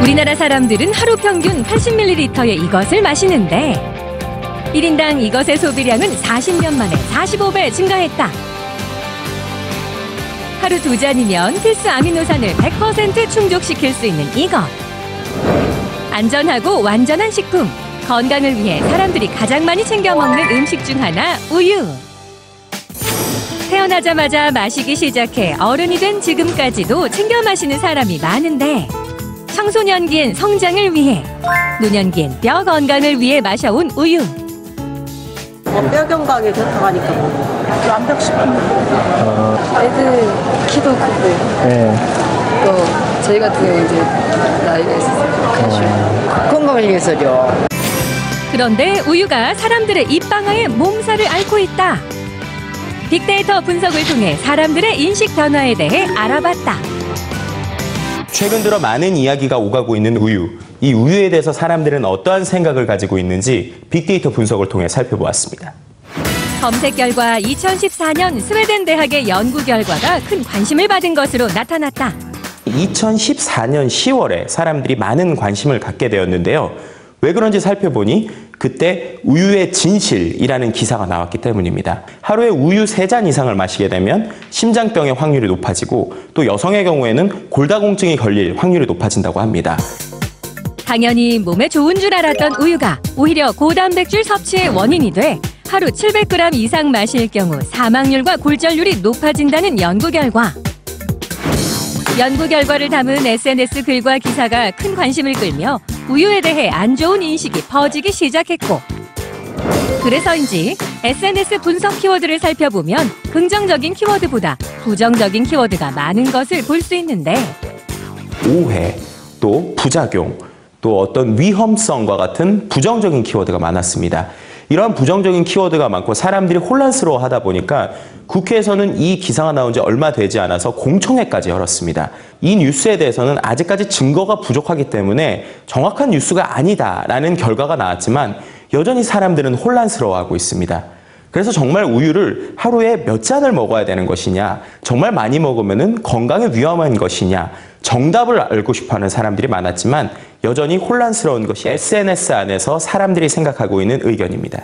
우리나라 사람들은 하루 평균 80ml의 이것을 마시는데 1인당 이것의 소비량은 40년 만에 45배 증가했다. 하루 2잔이면 필수 아미노산을 100% 충족시킬 수 있는 이것. 안전하고 완전한 식품, 건강을 위해 사람들이 가장 많이 챙겨 먹는 음식 중 하나, 우유. 태어나자마자 마시기 시작해 어른이 된 지금까지도 챙겨 마시는 사람이 많은데 청소년기엔 성장을 위해, 노년기엔 뼈 건강을 위해 마셔온 우유. 뼈 건강에 좋다고 하니까 완벽식품. 애들 키도 크고 네. 또 저희 같은 경우 이제 나이가 있어서 건강을 위해서죠. 그런데 우유가 사람들의 입방아의 몸살을 앓고 있다. 빅데이터 분석을 통해 사람들의 인식 변화에 대해 알아봤다. 최근 들어 많은 이야기가 오가고 있는 우유. 이 우유에 대해서 사람들은 어떠한 생각을 가지고 있는지 빅데이터 분석을 통해 살펴보았습니다. 검색 결과 2014년 스웨덴 대학의 연구 결과가 큰 관심을 받은 것으로 나타났다. 2014년 10월에 사람들이 많은 관심을 갖게 되었는데요. 왜 그런지 살펴보니 그때 우유의 진실이라는 기사가 나왔기 때문입니다. 하루에 우유 3잔 이상을 마시게 되면 심장병의 확률이 높아지고 또 여성의 경우에는 골다공증이 걸릴 확률이 높아진다고 합니다. 당연히 몸에 좋은 줄 알았던 우유가 오히려 고단백질 섭취의 원인이 돼 하루 700g 이상 마실 경우 사망률과 골절률이 높아진다는 연구 결과. 연구 결과를 담은 SNS 글과 기사가 큰 관심을 끌며 우유에 대해 안 좋은 인식이 퍼지기 시작했고, 그래서인지 SNS 분석 키워드를 살펴보면 긍정적인 키워드보다 부정적인 키워드가 많은 것을 볼 수 있는데 오해, 또 부작용, 또 어떤 위험성과 같은 부정적인 키워드가 많았습니다. 이러한 부정적인 키워드가 많고 사람들이 혼란스러워하다 보니까 국회에서는 이 기사가 나온 지 얼마 되지 않아서 공청회까지 열었습니다. 이 뉴스에 대해서는 아직까지 증거가 부족하기 때문에 정확한 뉴스가 아니다라는 결과가 나왔지만 여전히 사람들은 혼란스러워하고 있습니다. 그래서 정말 우유를 하루에 몇 잔을 먹어야 되는 것이냐, 정말 많이 먹으면 건강에 위험한 것이냐, 정답을 알고 싶어하는 사람들이 많았지만 여전히 혼란스러운 것이 SNS 안에서 사람들이 생각하고 있는 의견입니다.